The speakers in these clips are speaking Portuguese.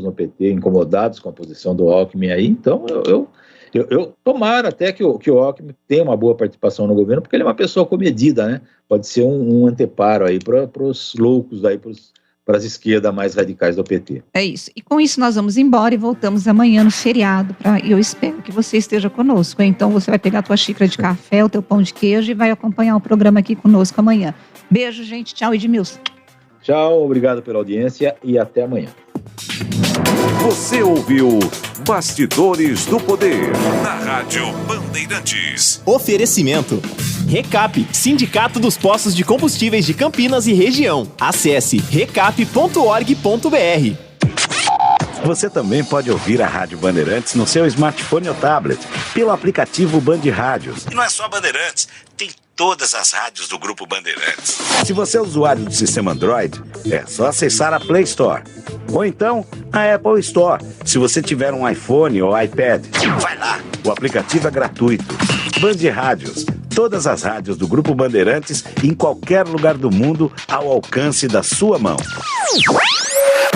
no PT incomodados com a posição do Alckmin aí, então eu tomara até que o Alckmin tenha uma boa participação no governo, porque ele é uma pessoa comedida, né? Pode ser um anteparo aí para os loucos aí, para as esquerdas mais radicais do PT. É isso. E com isso nós vamos embora e voltamos amanhã no feriado. E eu espero que você esteja conosco. Então você vai pegar a tua xícara de café, o teu pão de queijo e vai acompanhar o programa aqui conosco amanhã. Beijo, gente. Tchau, Edmilson. Tchau, obrigado pela audiência e até amanhã. Você ouviu Bastidores do Poder, na Rádio Bandeirantes. Oferecimento. Recap, Sindicato dos Postos de Combustíveis de Campinas e Região. Acesse recap.org.br. Você também pode ouvir a Rádio Bandeirantes no seu smartphone ou tablet, pelo aplicativo Band Rádios. E não é só Bandeirantes, tem todas as rádios do Grupo Bandeirantes. Se você é usuário do sistema Android, é só acessar a Play Store. Ou então, a Apple Store, se você tiver um iPhone ou iPad. Vai lá, o aplicativo é gratuito. Band Rádios, todas as rádios do Grupo Bandeirantes, em qualquer lugar do mundo, ao alcance da sua mão.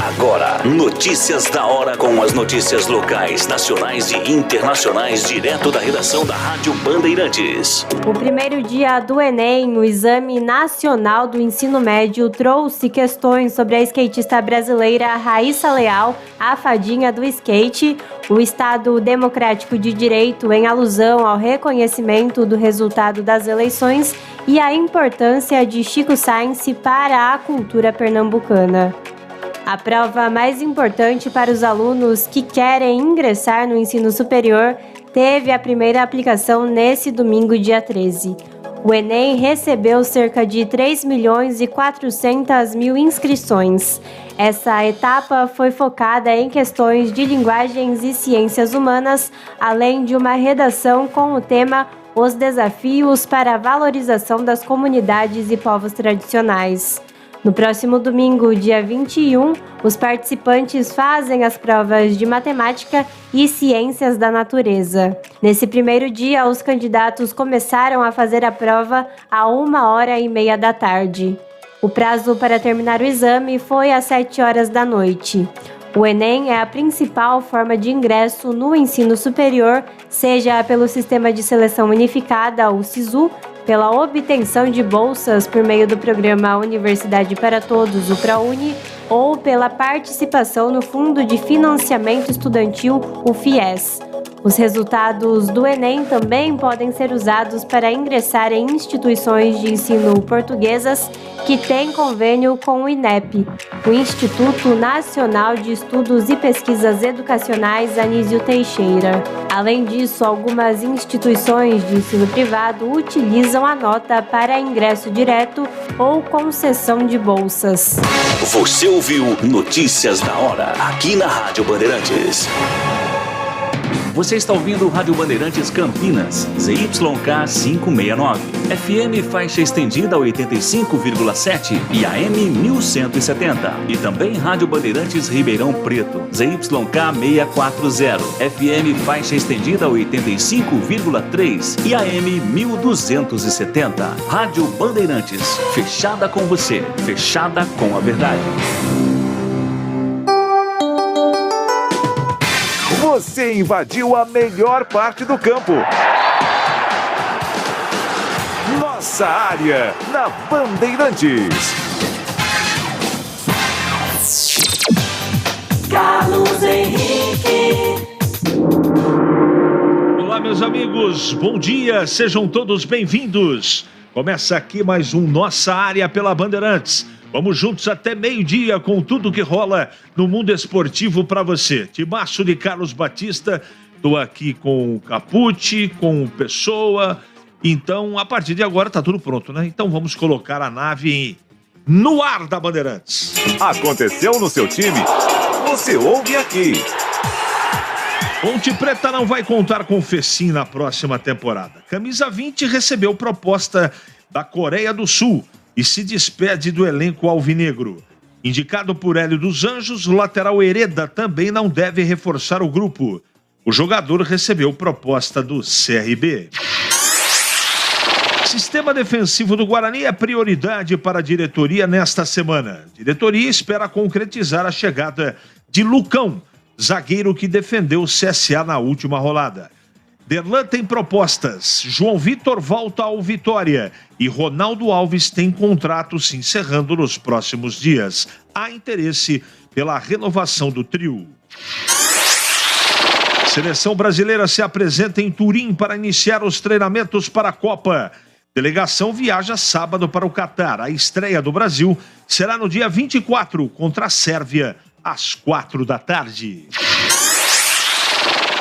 Agora, notícias da hora com as notícias locais, nacionais e internacionais, direto da redação da Rádio Bandeirantes. O primeiro dia do Enem, o Exame Nacional do Ensino Médio, trouxe questões sobre a skatista brasileira Raíssa Leal, a fadinha do skate, o Estado Democrático de Direito em alusão ao reconhecimento do resultado das eleições e a importância de Chico Sainz para a cultura pernambucana. A prova mais importante para os alunos que querem ingressar no ensino superior teve a primeira aplicação nesse domingo, dia 13. O Enem recebeu cerca de 3.400.000 inscrições. Essa etapa foi focada em questões de linguagens e ciências humanas, além de uma redação com o tema Os Desafios para a Valorização das Comunidades e Povos Tradicionais. No próximo domingo, dia 21, os participantes fazem as provas de matemática e ciências da natureza. Nesse primeiro dia, os candidatos começaram a fazer a prova a 1h30 da tarde. O prazo para terminar o exame foi às 7 horas da noite. O Enem é a principal forma de ingresso no ensino superior, seja pelo Sistema de Seleção Unificada, o SISU, pela obtenção de bolsas por meio do programa Universidade para Todos, o ProUni, ou pela participação no Fundo de Financiamento Estudantil, o FIES. Os resultados do Enem também podem ser usados para ingressar em instituições de ensino portuguesas que têm convênio com o INEP, o Instituto Nacional de Estudos e Pesquisas Educacionais Anísio Teixeira. Além disso, algumas instituições de ensino privado utilizam a nota para ingresso direto ou concessão de bolsas. Você ouviu Notícias da Hora, aqui na Rádio Bandeirantes. Você está ouvindo Rádio Bandeirantes Campinas, ZYK 569, FM faixa estendida 85,7 e AM 1170. E também Rádio Bandeirantes Ribeirão Preto, ZYK 640, FM faixa estendida 85,3 e AM 1270. Rádio Bandeirantes, fechada com você, fechada com a verdade. Você invadiu a melhor parte do campo. Nossa área na Bandeirantes. Carlos Henrique. Olá, meus amigos. Bom dia. Sejam todos bem-vindos. Começa aqui mais um Nossa Área pela Bandeirantes. Vamos juntos até meio-dia com tudo que rola no mundo esportivo para você. Timaço de Carlos Batista, estou aqui com o Capucci, com o Pessoa. Então, a partir de agora tá tudo pronto, né? Então vamos colocar a nave no ar da Bandeirantes. Aconteceu no seu time? Você ouve aqui. Ponte Preta não vai contar com o Fecim na próxima temporada. Camisa 20 recebeu proposta da Coreia do Sul e se despede do elenco alvinegro. Indicado por Hélio dos Anjos, o lateral Hereda também não deve reforçar o grupo. O jogador recebeu proposta do CRB. Sistema defensivo do Guarani é prioridade para a diretoria nesta semana. A diretoria espera concretizar a chegada de Lucão, zagueiro que defendeu o CSA na última rodada. Derlan tem propostas, João Vitor volta ao Vitória e Ronaldo Alves tem contrato se encerrando nos próximos dias. Há interesse pela renovação do trio. Seleção brasileira se apresenta em Turim para iniciar os treinamentos para a Copa. Delegação viaja sábado para o Catar. A estreia do Brasil será no dia 24 contra a Sérvia, às 4 da tarde.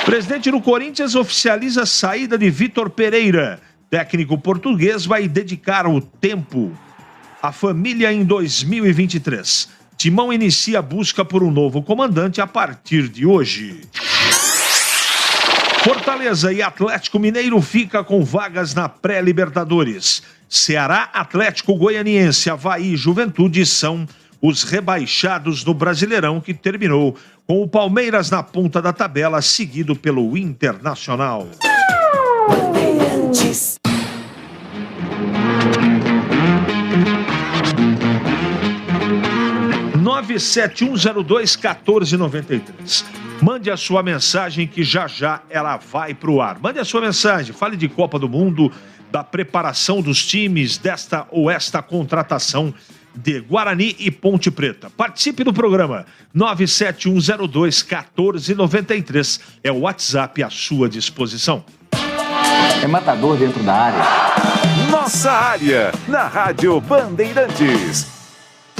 Presidente do Corinthians oficializa a saída de Vitor Pereira. Técnico português vai dedicar o tempo à família em 2023. Timão inicia a busca por um novo comandante a partir de hoje. Fortaleza e Atlético Mineiro fica com vagas na pré-Libertadores. Ceará, Atlético Goianiense, Avaí e Juventude são os rebaixados no Brasileirão, que terminou com o Palmeiras na ponta da tabela, seguido pelo Internacional. 971021493. Mande a sua mensagem que já ela vai pro ar. Mande a sua mensagem, fale de Copa do Mundo, da preparação dos times, desta ou esta contratação de Guarani e Ponte Preta. Participe do programa 971021493. É o WhatsApp à sua disposição. É matador dentro da área. Nossa área, na Rádio Bandeirantes.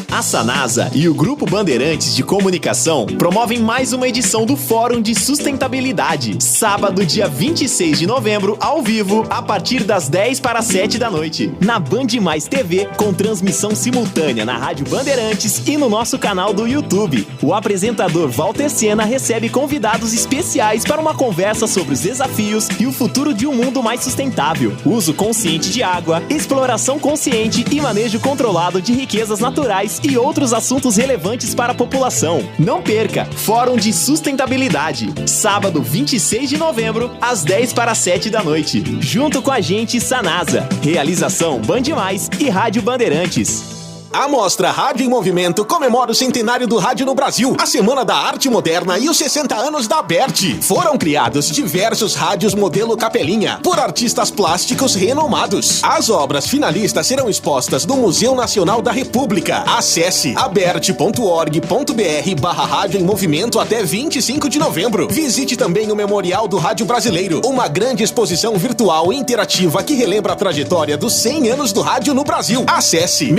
A Sanasa e o Grupo Bandeirantes de Comunicação promovem mais uma edição do Fórum de Sustentabilidade, sábado, dia 26 de novembro, ao vivo, a partir das 10 para 7 da noite, na Band Mais TV, com transmissão simultânea na Rádio Bandeirantes e no nosso canal do YouTube. O apresentador Walter Sena recebe convidados especiais para uma conversa sobre os desafios e o futuro de um mundo mais sustentável, uso consciente de água, exploração consciente e manejo controlado de riquezas naturais e outros assuntos relevantes para a população. Não perca! Fórum de Sustentabilidade, sábado 26 de novembro, às 10 para 7 da noite. Junto com a gente, Sanasa. Realização Band Mais e Rádio Bandeirantes. A Mostra Rádio em Movimento comemora o centenário do rádio no Brasil, a Semana da Arte Moderna e os 60 anos da ABERT. Foram criados diversos rádios modelo Capelinha por artistas plásticos renomados. As obras finalistas serão expostas no Museu Nacional da República. Acesse abert.org.br/rádio em movimento até 25 de novembro. Visite também o Memorial do Rádio Brasileiro, uma grande exposição virtual interativa que relembra a trajetória dos 100 anos do rádio no Brasil. Acesse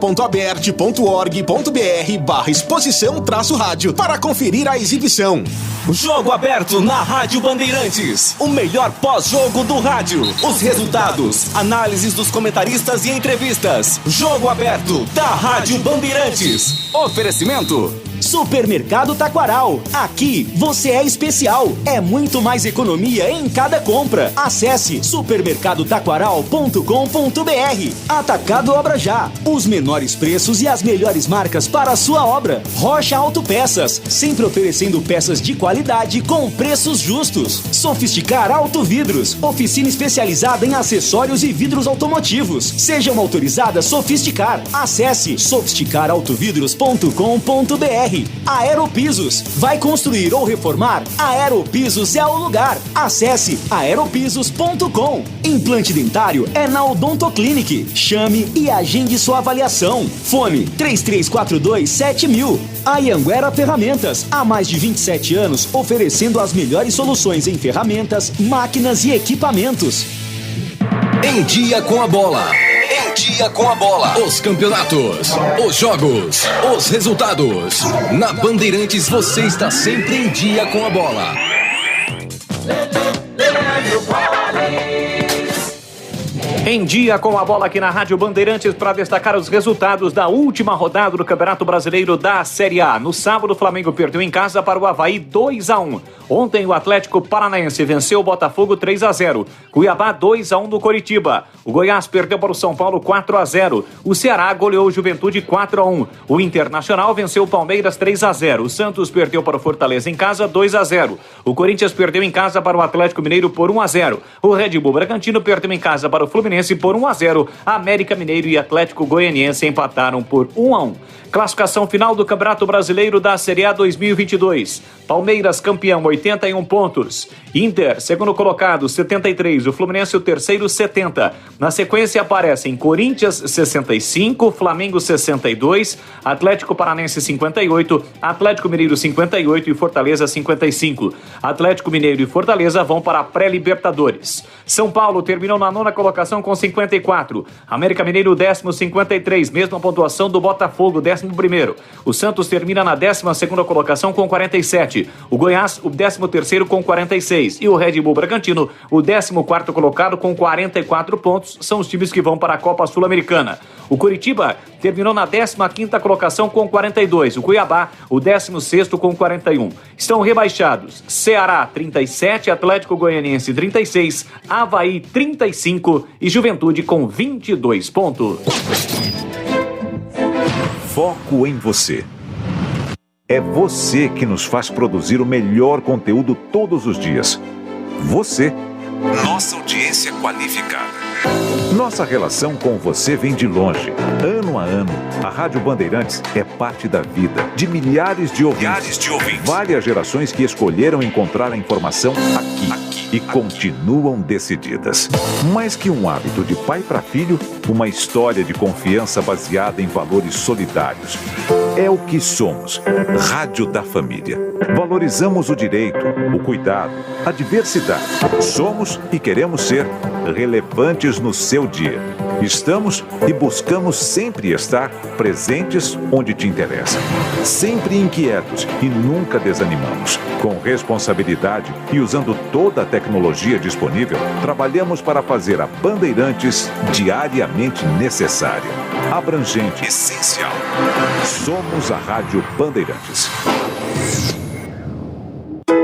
memoria.abert.org.br/exposição-rádio para conferir a exibição. Jogo aberto na Rádio Bandeirantes. O melhor pós-jogo do rádio. Os resultados, análises dos comentaristas e entrevistas. Jogo aberto da Rádio Bandeirantes. Oferecimento Supermercado Taquaral. Aqui você é especial. É muito mais economia em cada compra. Acesse supermercadotaquaral.com.br. Atacado Obra Já. Os menores preços e as melhores marcas para a sua obra. Rocha Autopeças. Sempre oferecendo peças de qualidade com preços justos. Sofisticar Autovidros. Oficina especializada em acessórios e vidros automotivos. Seja uma autorizada Sofisticar. Acesse sofisticarautovidros.com.br. Aeropisos. Vai construir ou reformar? Aeropisos é o lugar. Acesse aeropisos.com. Implante dentário é na Odontoclinic. Chame e agende sua avaliação. Fone 3342-7000. Anhanguera Ferramentas. Há mais de 27 anos oferecendo as melhores soluções em ferramentas, máquinas e equipamentos. Em Dia com a Bola. Em Dia com a Bola. Os campeonatos, os jogos, os resultados. Na Bandeirantes você está sempre em dia com a bola. Em Dia com a Bola aqui na Rádio Bandeirantes para destacar os resultados da última rodada do Campeonato Brasileiro da Série A. No sábado, o Flamengo perdeu em casa para o Avaí 2-1. Ontem, o Atlético Paranaense venceu o Botafogo 3-0. Cuiabá 2-1 do Coritiba. O Goiás perdeu para o São Paulo 4-0. O Ceará goleou o Juventude 4-1. O Internacional venceu o Palmeiras 3-0. O Santos perdeu para o Fortaleza em casa 2-0. O Corinthians perdeu em casa para o Atlético Mineiro por 1-0. O Red Bull Bragantino perdeu em casa para o Fluminense Fluminense por 1-0. América Mineiro e Atlético Goianiense empataram por 1-1. Classificação final do Campeonato Brasileiro da Série A 2022. Palmeiras campeão, 81 pontos. Inter, segundo colocado, 73. O Fluminense, o terceiro, 70. Na sequência aparecem Corinthians, 65. Flamengo, 62. Atlético Paranense, 58. Atlético Mineiro, 58. E Fortaleza, 55. Atlético Mineiro e Fortaleza vão para a pré-Libertadores. São Paulo terminou na 9ª colocação com 54. América Mineiro, 10º, 53. Mesma pontuação do Botafogo, 11º. O Santos termina na 12ª colocação com 47. O Goiás, o 13º com 46. E o Red Bull Bragantino, o 14º colocado com 44 pontos. São os times que vão para a Copa Sul-Americana. O Coritiba terminou na 15ª colocação com 42. O Cuiabá, o 16º com 41. Estão rebaixados Ceará, 37, Atlético Goianiense, 36, Avaí, 35 e Juventude com 22 pontos. Foco em você. É você que nos faz produzir o melhor conteúdo todos os dias. Você, nossa audiência qualificada. Nossa relação com você vem de longe. Ano a ano, a Rádio Bandeirantes é parte da vida de milhares de ouvintes. Várias gerações que escolheram encontrar a informação aqui e continuam decididas. Mais que um hábito de pai para filho, uma história de confiança baseada em valores solidários. É o que somos, Rádio da Família. Valorizamos o direito, o cuidado, a diversidade. Somos e queremos ser relevantes no seu dia. Estamos e buscamos sempre estar presentes onde te interessa. Sempre inquietos e nunca desanimamos. Com responsabilidade e usando toda a tecnologia disponível, trabalhamos para fazer a Bandeirantes diariamente necessária, abrangente, essencial. Somos a Rádio Bandeirantes.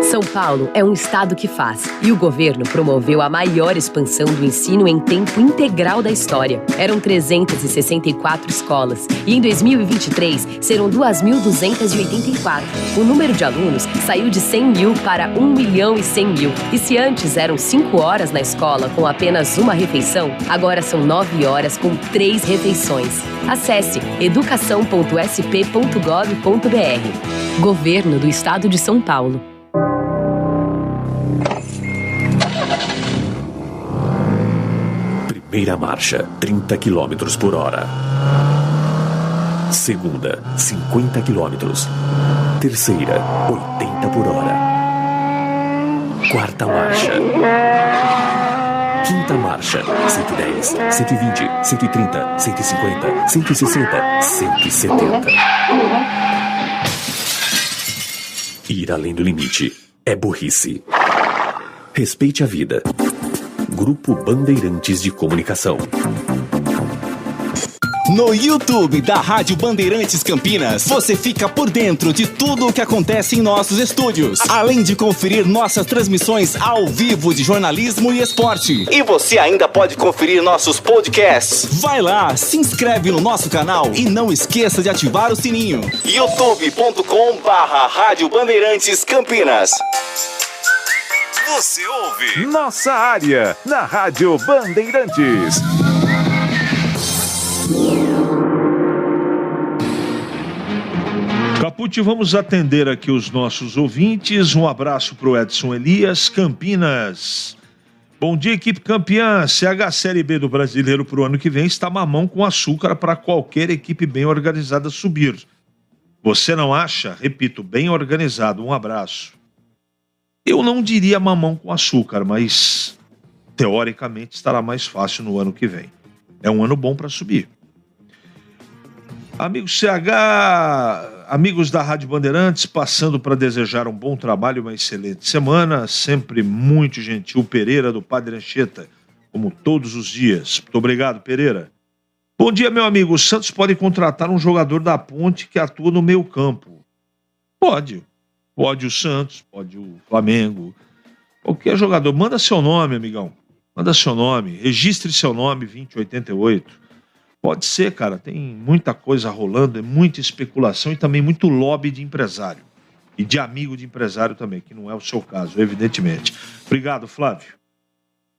São Paulo é um estado que faz, e o governo promoveu a maior expansão do ensino em tempo integral da história. Eram 364 escolas, e em 2023 serão 2.284. O número de alunos saiu de 100 mil para 1.100.000. E se antes eram 5 horas na escola com apenas uma refeição, agora são 9 horas com 3 refeições. Acesse educação.sp.gov.br. Governo do Estado de São Paulo. Primeira marcha, 30 km por hora. Segunda, 50 km. Terceira, 80 por hora. Quarta marcha. Quinta marcha, 110, 120, 130, 150, 160, 170. Ir além do limite é burrice. Respeite a vida. Grupo Bandeirantes de Comunicação. No YouTube da Rádio Bandeirantes Campinas, você fica por dentro de tudo o que acontece em nossos estúdios, além de conferir nossas transmissões ao vivo de jornalismo e esporte. E você ainda pode conferir nossos podcasts. Vai lá, se inscreve no nosso canal e não esqueça de ativar o sininho. youtube.com/Rádio Bandeirantes Campinas. Você ouve Nossa Área na Rádio Bandeirantes. Capucci, vamos atender aqui os nossos ouvintes. Um abraço para o Edson Elias, Campinas. Bom dia, equipe campeã. CH Série B do Brasileiro para o ano que vem está mamão com açúcar para qualquer equipe bem organizada subir. Você não acha? Repito, bem organizado. Um abraço. Eu não diria mamão com açúcar, mas teoricamente estará mais fácil no ano que vem. É um ano bom para subir. Amigos CH, amigos da Rádio Bandeirantes, passando para desejar um bom trabalho, uma excelente semana. Sempre muito gentil, Pereira do Padre Anchieta, como todos os dias. Muito obrigado, Pereira. Bom dia, meu amigo. O Santos pode contratar um jogador da Ponte que atua no meio campo. Pode. Pode o Santos, pode o Flamengo, qualquer jogador. Manda seu nome, amigão. Manda seu nome, registre seu nome, 2088. Pode ser, cara, tem muita coisa rolando, é muita especulação e também muito lobby de empresário. E de amigo de empresário também, que não é o seu caso, evidentemente. Obrigado, Flávio.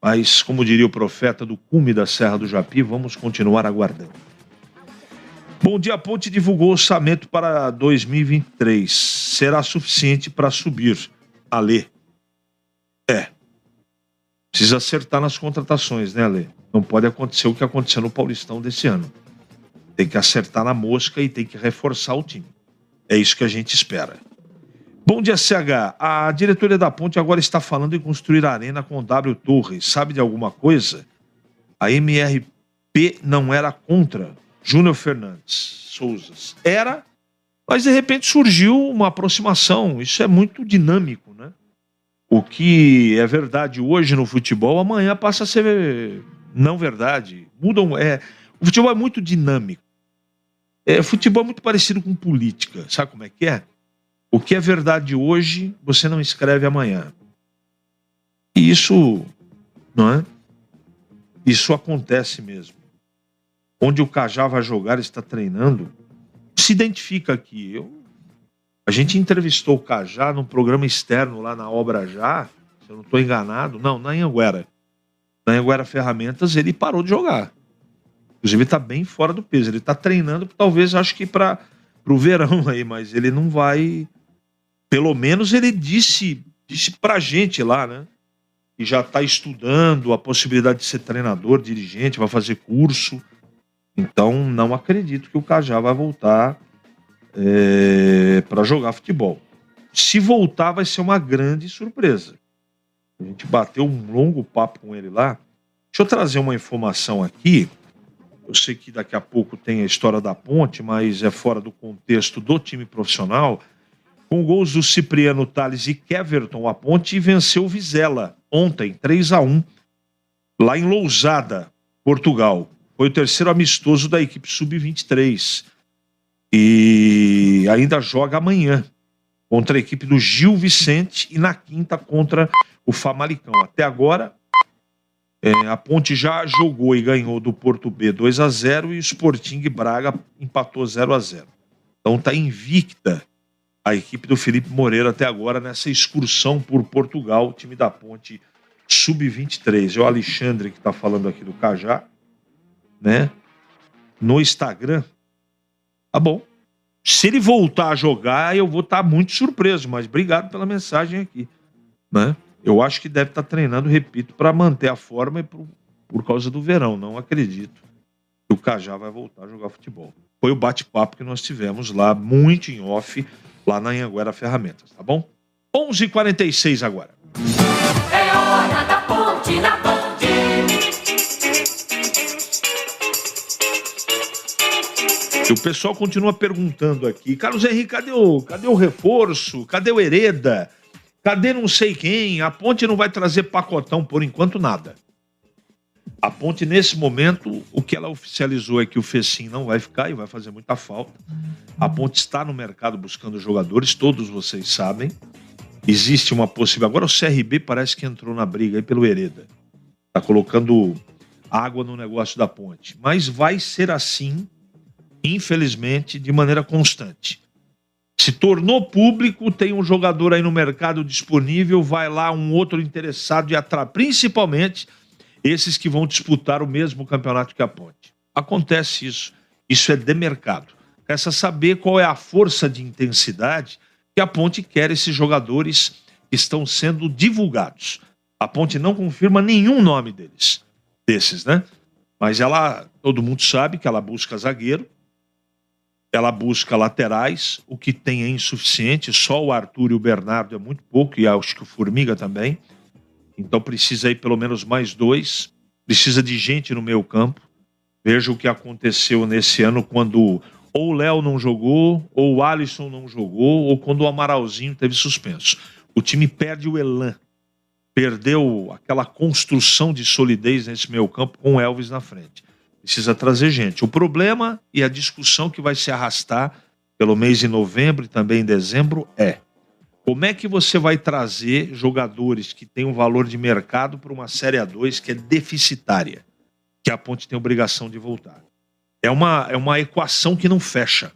Mas, como diria o profeta do cume da Serra do Japi, vamos continuar aguardando. Bom dia, a Ponte divulgou o orçamento para 2023. Será suficiente para subir? Alê. Precisa acertar nas contratações, né, Alê? Não pode acontecer o que aconteceu no Paulistão desse ano. Tem que acertar na mosca e tem que reforçar o time. É isso que a gente espera. Bom dia, CH. A diretoria da Ponte agora está falando em construir a arena com W Torres. Sabe de alguma coisa? A MRP não era contra. Júnior Fernandes Souzas. Era, mas de repente surgiu uma aproximação. Isso é muito dinâmico, né? O que é verdade hoje no futebol, amanhã passa a ser não verdade. Mudam. O futebol é muito dinâmico. Futebol é muito parecido com política. Sabe como é que é? O que é verdade hoje, você não escreve amanhã. E isso, não é? Isso acontece mesmo. Onde o Cajá vai jogar, está treinando, se identifica aqui. A gente entrevistou o Cajá num programa externo lá na Obra Já, se eu não estou enganado, não, na Anhanguera. Na Anhanguera Ferramentas, ele parou de jogar. Inclusive, ele está bem fora do peso. Ele está treinando, talvez, acho que para o verão aí, mas ele não vai... Pelo menos ele disse pra gente lá, né? E já está estudando a possibilidade de ser treinador, dirigente, vai fazer curso. Então, não acredito que o Cajá vai voltar para jogar futebol. Se voltar, vai ser uma grande surpresa. A gente bateu um longo papo com ele lá. Deixa eu trazer uma informação aqui. Eu sei que daqui a pouco tem a história da Ponte, mas é fora do contexto do time profissional. Com gols do Cipriano, Tales e Keverton, a Ponte venceu o Vizela ontem, 3-1, lá em Lousada, Portugal. Foi o terceiro amistoso da equipe Sub-23. E ainda joga amanhã contra a equipe do Gil Vicente e na quinta contra o Famalicão. Até agora, a Ponte já jogou e ganhou do Porto B 2-0 e o Sporting Braga empatou 0-0. Então está invicta a equipe do Felipe Moreira até agora nessa excursão por Portugal, o time da Ponte Sub-23. É o Alexandre que está falando aqui do Cajá, né? No Instagram. Tá bom. Se ele voltar a jogar, eu vou estar muito surpreso, mas obrigado pela mensagem aqui, né? Eu acho que deve estar treinando, repito, para manter a forma e por causa do verão. Não acredito que o Cajá vai voltar a jogar futebol. Foi o bate-papo que nós tivemos lá, muito em off, lá na Anhanguera Ferramentas, tá bom? 11h46 agora. É hora da Ponte na Ponte. E o pessoal continua perguntando aqui, Carlos Henrique, cadê o reforço? Cadê o Hereda? Cadê não sei quem? A Ponte não vai trazer pacotão, por enquanto nada. A Ponte, nesse momento, o que ela oficializou é que o Fecim não vai ficar e vai fazer muita falta. A Ponte está no mercado buscando jogadores, todos vocês sabem. Existe uma possibilidade. Agora o CRB parece que entrou na briga aí pelo Hereda. Está colocando água no negócio da Ponte. Mas vai ser assim, infelizmente, de maneira constante. Se tornou público, tem um jogador aí no mercado disponível, vai lá um outro interessado e atrai, principalmente esses que vão disputar o mesmo campeonato que a Ponte. Acontece isso. Isso é de mercado. Resta saber qual é a força de intensidade que a Ponte quer esses jogadores que estão sendo divulgados. A Ponte não confirma nenhum nome desses, né? Mas todo mundo sabe que ela busca zagueiro, ela busca laterais, o que tem é insuficiente, só o Arthur e o Bernardo é muito pouco, e acho que o Formiga também. Então precisa aí pelo menos mais 2, precisa de gente no meio campo. Veja o que aconteceu nesse ano quando ou o Léo não jogou, ou o Alisson não jogou, ou quando o Amaralzinho teve suspenso. O time perde o elan, perdeu aquela construção de solidez nesse meio campo com o Elvis na frente. Precisa trazer gente. O problema e a discussão que vai se arrastar pelo mês de novembro e também em dezembro é: como é que você vai trazer jogadores que têm um valor de mercado para uma Série A2 que é deficitária, que a Ponte tem obrigação de voltar? É uma equação que não fecha.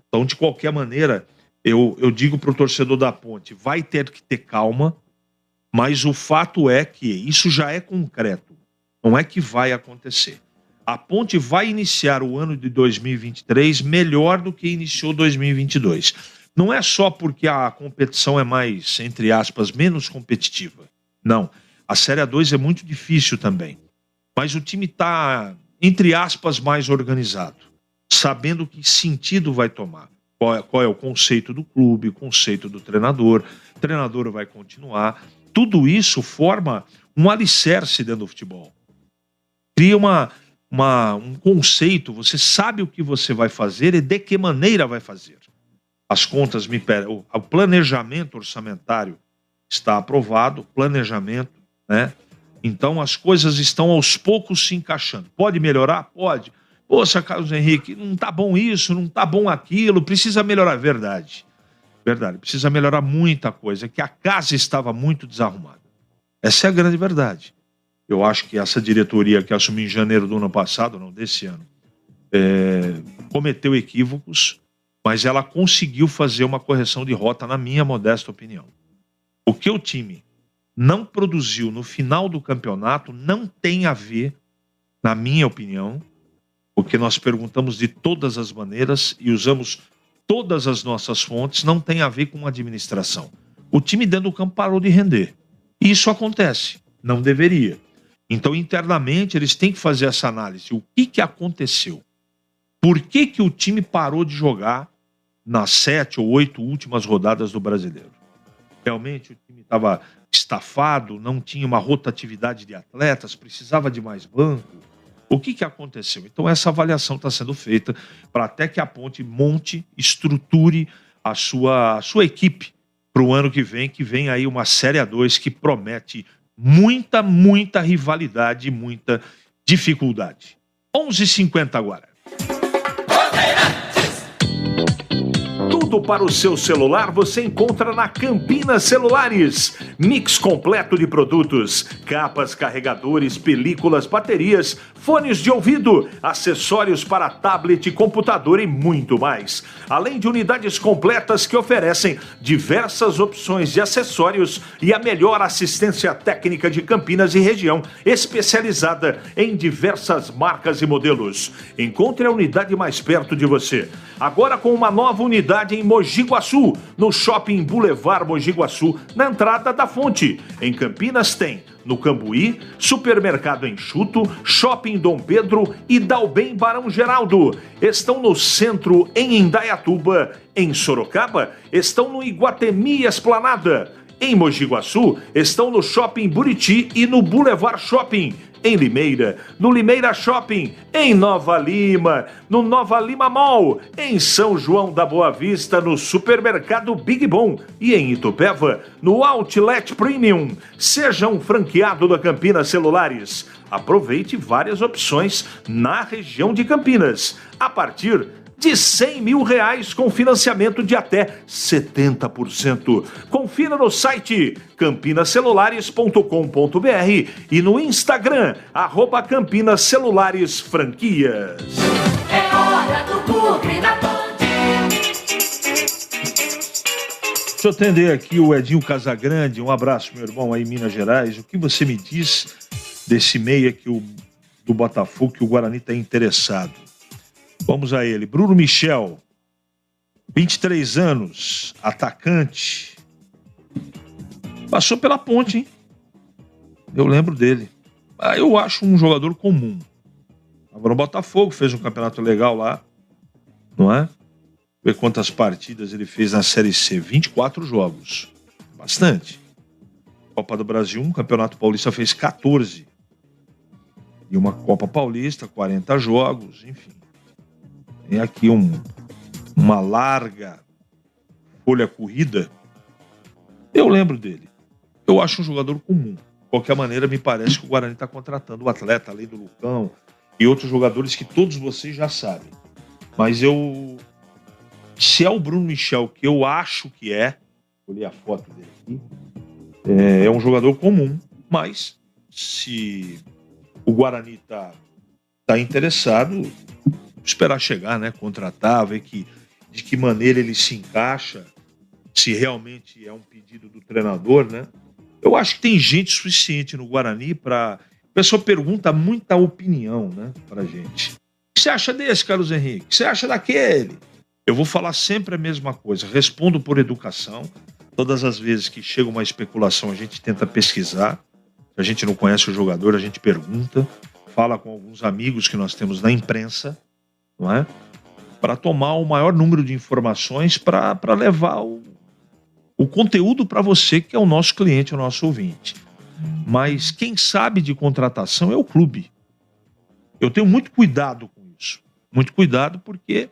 Então, de qualquer maneira, eu digo para o torcedor da Ponte, vai ter que ter calma, Mas o fato é que isso já é concreto. Não é que vai acontecer. A Ponte vai iniciar o ano de 2023 melhor do que iniciou 2022. Não é só porque a competição é mais, entre aspas, menos competitiva. Não. A Série A2 é muito difícil também. Mas o time está, entre aspas, mais organizado. Sabendo que sentido vai tomar. Qual é o conceito do clube, o conceito do treinador. O treinador vai continuar. Tudo isso forma um alicerce dentro do futebol. Cria um conceito, você sabe o que você vai fazer e de que maneira vai fazer. As contas o planejamento orçamentário está aprovado, planejamento, né? Então as coisas estão aos poucos se encaixando. Pode melhorar? Pode. Poxa, Carlos Henrique, não tá bom isso, não tá bom aquilo, precisa melhorar. Verdade, precisa melhorar muita coisa, que a casa estava muito desarrumada. Essa é a grande verdade. Eu acho que essa diretoria que assumiu em janeiro do ano passado, não, desse ano, cometeu equívocos, mas ela conseguiu fazer uma correção de rota, na minha modesta opinião. O que o time não produziu no final do campeonato não tem a ver, na minha opinião, porque nós perguntamos de todas as maneiras e usamos todas as nossas fontes, não tem a ver com administração. O time dentro do campo parou de render. E isso acontece. Não deveria. Então, internamente, eles têm que fazer essa análise. O que aconteceu? Por que o time parou de jogar nas 7 ou 8 últimas rodadas do Brasileiro? Realmente, o time estava estafado, não tinha uma rotatividade de atletas, precisava de mais banco. O que aconteceu? Então, essa avaliação está sendo feita para até que a Ponte monte, estruture a sua equipe para o ano que vem aí uma Série A2 que promete muita rivalidade e muita dificuldade. 11h50 agora. Tudo para o seu celular você encontra na Campinas Celulares. Mix completo de produtos, capas, carregadores, películas, baterias, fones de ouvido, acessórios para tablet, computador e muito mais. Além de unidades completas que oferecem diversas opções de acessórios e a melhor assistência técnica de Campinas e região, especializada em diversas marcas e modelos. Encontre a unidade mais perto de você. Agora com uma nova unidade em Mogi Guaçu, no Shopping Boulevard Mogi Guaçu, na entrada da Fonte. Em Campinas tem no Cambuí, Supermercado Enxuto, Shopping Dom Pedro e Dalbem Barão Geraldo. Estão no centro em Indaiatuba. Em Sorocaba, estão no Iguatemi Esplanada. Em Mogi Guaçu, estão no Shopping Buriti e no Boulevard Shopping. Em Limeira, no Limeira Shopping, em Nova Lima, no Nova Lima Mall, em São João da Boa Vista, no Supermercado Big Bom e em Itupeva, no Outlet Premium. Seja um franqueado da Campinas Celulares. Aproveite várias opções na região de Campinas, a partir de R$100 mil com financiamento de até 70%. Confira no site campinascelulares.com.br e no Instagram, @CampinasCelaresFranquias. É hora do Bugre da Band. Deixa eu atender aqui o Edinho Casagrande. Um abraço, meu irmão, aí em Minas Gerais. O que você me diz desse meia do Botafogo que o Guarani está interessado? Vamos a ele. Bruno Michel, 23 anos, atacante. Passou pela Ponte, hein? Eu lembro dele. Eu acho um jogador comum. Estava no Botafogo, fez um campeonato legal lá, não é? Ver quantas partidas ele fez na Série C. 24 jogos. Bastante. Copa do Brasil, um Campeonato Paulista fez 14. E uma Copa Paulista, 40 jogos, enfim. Tem aqui uma larga folha corrida. Eu lembro dele. Eu acho um jogador comum. De qualquer maneira, me parece que o Guarani está contratando o atleta, além do Lucão e outros jogadores que todos vocês já sabem. Mas se é o Bruno Michel, que eu acho que olhei a foto dele aqui, é um jogador comum, mas se o Guarani tá interessado, esperar chegar, né? Contratar, ver de que maneira ele se encaixa, se realmente é um pedido do treinador, né? Eu acho que tem gente suficiente no Guarani para... A pessoa pergunta muita opinião, né, pra gente. O que você acha desse, Carlos Henrique? O que você acha daquele? Eu vou falar sempre a mesma coisa. Respondo por educação. Todas as vezes que chega uma especulação, a gente tenta pesquisar. Se a gente não conhece o jogador, a gente pergunta. Fala com alguns amigos que nós temos na imprensa, não é? Para tomar o maior número de informações para levar o conteúdo para você, que é o nosso cliente, o nosso ouvinte. Mas quem sabe de contratação é o clube. Eu tenho muito cuidado com isso. Muito cuidado porque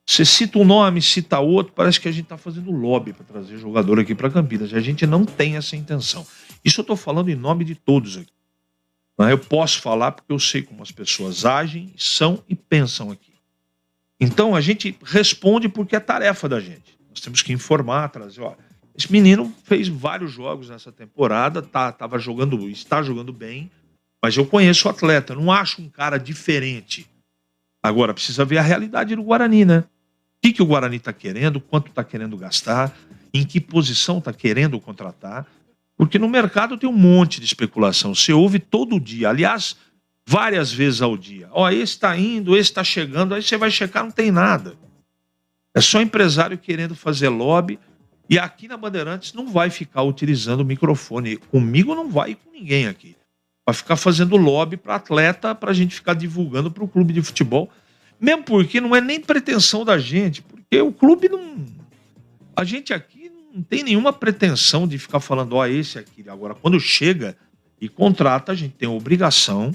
você cita um nome, cita outro, parece que a gente está fazendo lobby para trazer jogador aqui para Campinas. E a gente não tem essa intenção. Isso eu estou falando em nome de todos aqui. Eu posso falar porque eu sei como as pessoas agem, são e pensam aqui. Então a gente responde porque é tarefa da gente. Nós temos que informar, trazer... Esse menino fez vários jogos nessa temporada, está jogando bem, mas eu conheço o atleta, não acho um cara diferente. Agora, precisa ver a realidade do Guarani, né? O que o Guarani está querendo, quanto está querendo gastar, em que posição está querendo contratar, porque no mercado tem um monte de especulação, você ouve todo dia, aliás, várias vezes ao dia. Esse está indo, esse está chegando, aí você vai checar, não tem nada. É só empresário querendo fazer lobby. E aqui na Bandeirantes não vai ficar utilizando o microfone. Comigo não vai e com ninguém aqui. Vai ficar fazendo lobby para atleta, para a gente ficar divulgando para o clube de futebol. Mesmo porque não é nem pretensão da gente. Porque o clube não... A gente aqui não tem nenhuma pretensão de ficar falando, esse aqui. Agora, quando chega e contrata, a gente tem a obrigação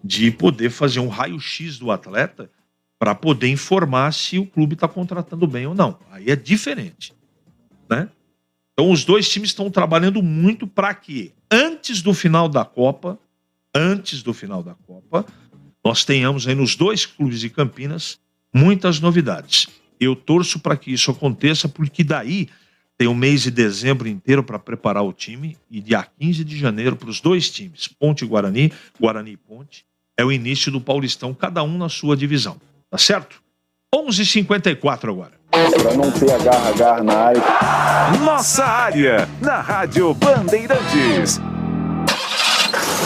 de poder fazer um raio-x do atleta para poder informar se o clube está contratando bem ou não. Aí é diferente. Né? Então os dois times estão trabalhando muito para que antes do final da Copa, nós tenhamos aí nos dois clubes de Campinas muitas novidades. Eu torço para que isso aconteça, porque daí tem o mês de dezembro inteiro para preparar o time, e dia 15 de janeiro para os dois times, Ponte e Guarani, Guarani e Ponte, é o início do Paulistão, cada um na sua divisão, tá certo? 11h54 agora. Para não ter agarra na área. Nossa área, na Rádio Bandeirantes.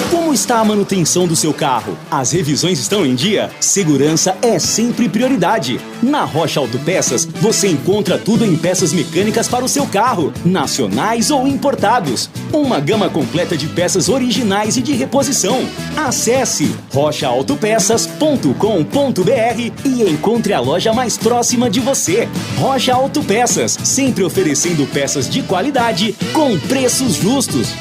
Como está a manutenção do seu carro? As revisões estão em dia? Segurança é sempre prioridade. Na Rocha Autopeças, você encontra tudo em peças mecânicas para o seu carro, nacionais ou importados. Uma gama completa de peças originais e de reposição. Acesse rochaautopeças.com.br e encontre a loja mais próxima de você. Rocha Autopeças, sempre oferecendo peças de qualidade com preços justos.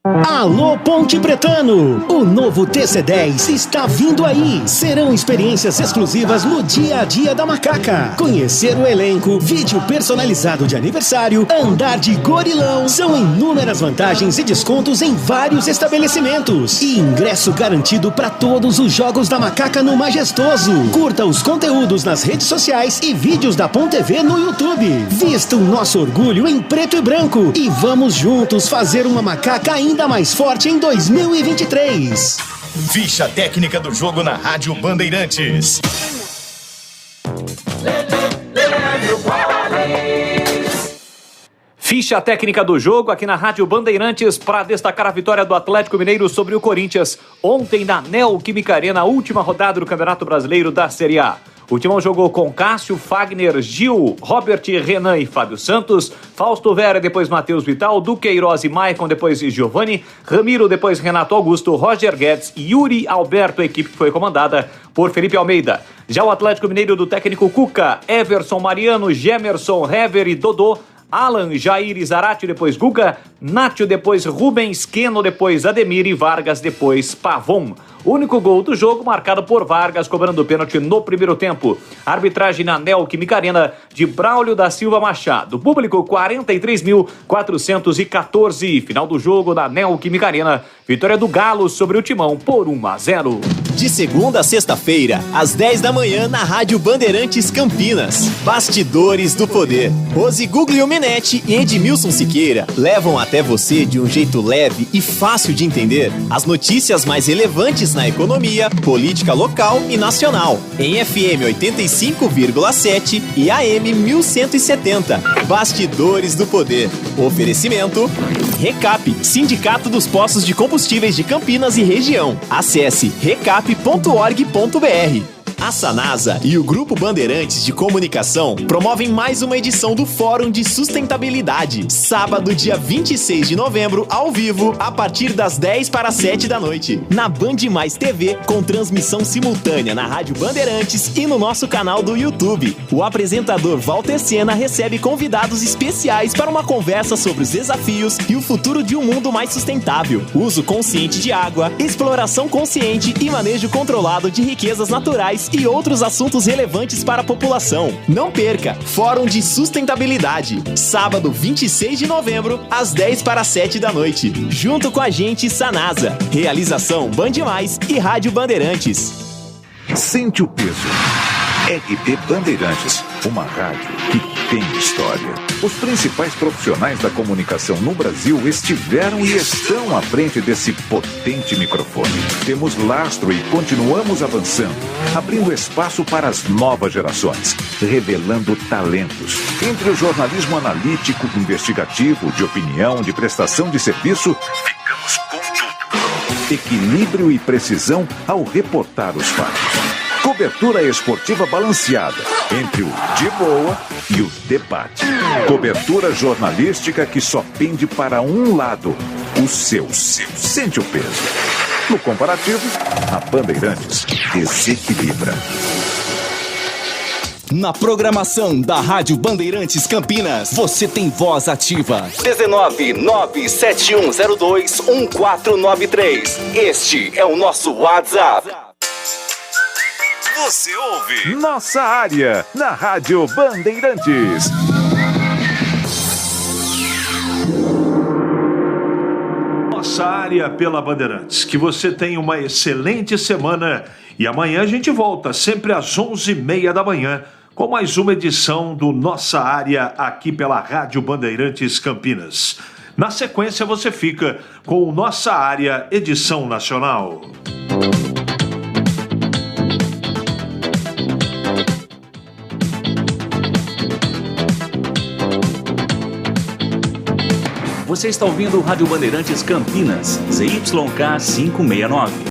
Alô Ponte Pretano, o novo TC10 está vindo aí. Serão experiências exclusivas no dia a dia da Macaca. Conhecer o elenco, vídeo personalizado de aniversário, andar de gorilão. São inúmeras vantagens e descontos em vários estabelecimentos. E ingresso garantido para todos os jogos da Macaca no Majestoso. Curta os conteúdos nas redes sociais e vídeos da Ponte TV no YouTube. Vista o nosso orgulho em preto e branco e vamos juntos fazer uma Macaca ainda mais forte em 2023. Ficha técnica do jogo na Rádio Bandeirantes. Ficha técnica do jogo aqui na Rádio Bandeirantes para destacar a vitória do Atlético Mineiro sobre o Corinthians ontem na Neoquímica Arena, última rodada do Campeonato Brasileiro da Série A. O Timão jogou com Cássio, Fagner, Gil, Robert, Renan e Fábio Santos, Fausto Vera, depois Matheus Vital, Duqueiroz e Maicon, depois Giovani, Ramiro, depois Renato Augusto, Roger Guedes e Yuri Alberto, a equipe que foi comandada por Felipe Almeida. Já o Atlético Mineiro do técnico Cuca, Everson, Mariano, Gemerson, Hever e Dodô, Alan, Jair e Zarate, depois Guga, Nátio, depois Rubens, Keno, depois Ademir e Vargas, depois Pavon. Único gol do jogo marcado por Vargas, cobrando pênalti no primeiro tempo. Arbitragem na Neoquímica Arena de Braulio da Silva Machado. Público 43.414. Final do jogo na Neoquímica Arena. Vitória do Galo sobre o Timão por 1-0. De segunda a sexta-feira, às 10 da manhã, na Rádio Bandeirantes Campinas. Bastidores do Poder. Rose Guglielminetti e Edmilson Siqueira levam até você, de um jeito leve e fácil de entender, as notícias mais relevantes na economia, política local e nacional. Em FM 85,7 e AM 1170. Bastidores do Poder. Oferecimento Recap, Sindicato dos Postos de Combustíveis de Campinas e região. Acesse recap.org.br. A Sanasa e o Grupo Bandeirantes de Comunicação promovem mais uma edição do Fórum de Sustentabilidade. Sábado, dia 26 de novembro, ao vivo, a partir das 10 para 7 da noite. Na Band Mais TV, com transmissão simultânea na Rádio Bandeirantes e no nosso canal do YouTube. O apresentador Walter Sena recebe convidados especiais para uma conversa sobre os desafios e o futuro de um mundo mais sustentável. Uso consciente de água, exploração consciente e manejo controlado de riquezas naturais e outros assuntos relevantes para a população. Não perca! Fórum de Sustentabilidade. Sábado, 26 de novembro, às 10 para 7 da noite. Junto com a gente, Sanasa. Realização Band Mais e Rádio Bandeirantes. Sente o peso. RB Bandeirantes, uma rádio que tem história. Os principais profissionais da comunicação no Brasil estiveram e estão à frente desse potente microfone. Temos lastro e continuamos avançando, abrindo espaço para as novas gerações, revelando talentos. Entre o jornalismo analítico, investigativo, de opinião, de prestação de serviço, ficamos com tudo. Equilíbrio e precisão ao reportar os fatos. Cobertura esportiva balanceada entre o de boa e o debate. Cobertura jornalística que só pende para um lado, o seu. Sente o peso. No comparativo, a Bandeirantes desequilibra. Na programação da Rádio Bandeirantes Campinas, você tem voz ativa. 19971021493. Este é o nosso WhatsApp. Você ouve Nossa Área na Rádio Bandeirantes. Nossa Área pela Bandeirantes. Que você tenha uma excelente semana e amanhã a gente volta sempre às 11h30 da manhã com mais uma edição do Nossa Área aqui pela Rádio Bandeirantes Campinas. Na sequência você fica com o Nossa Área edição nacional. Você está ouvindo Rádio Bandeirantes Campinas, ZYK 569.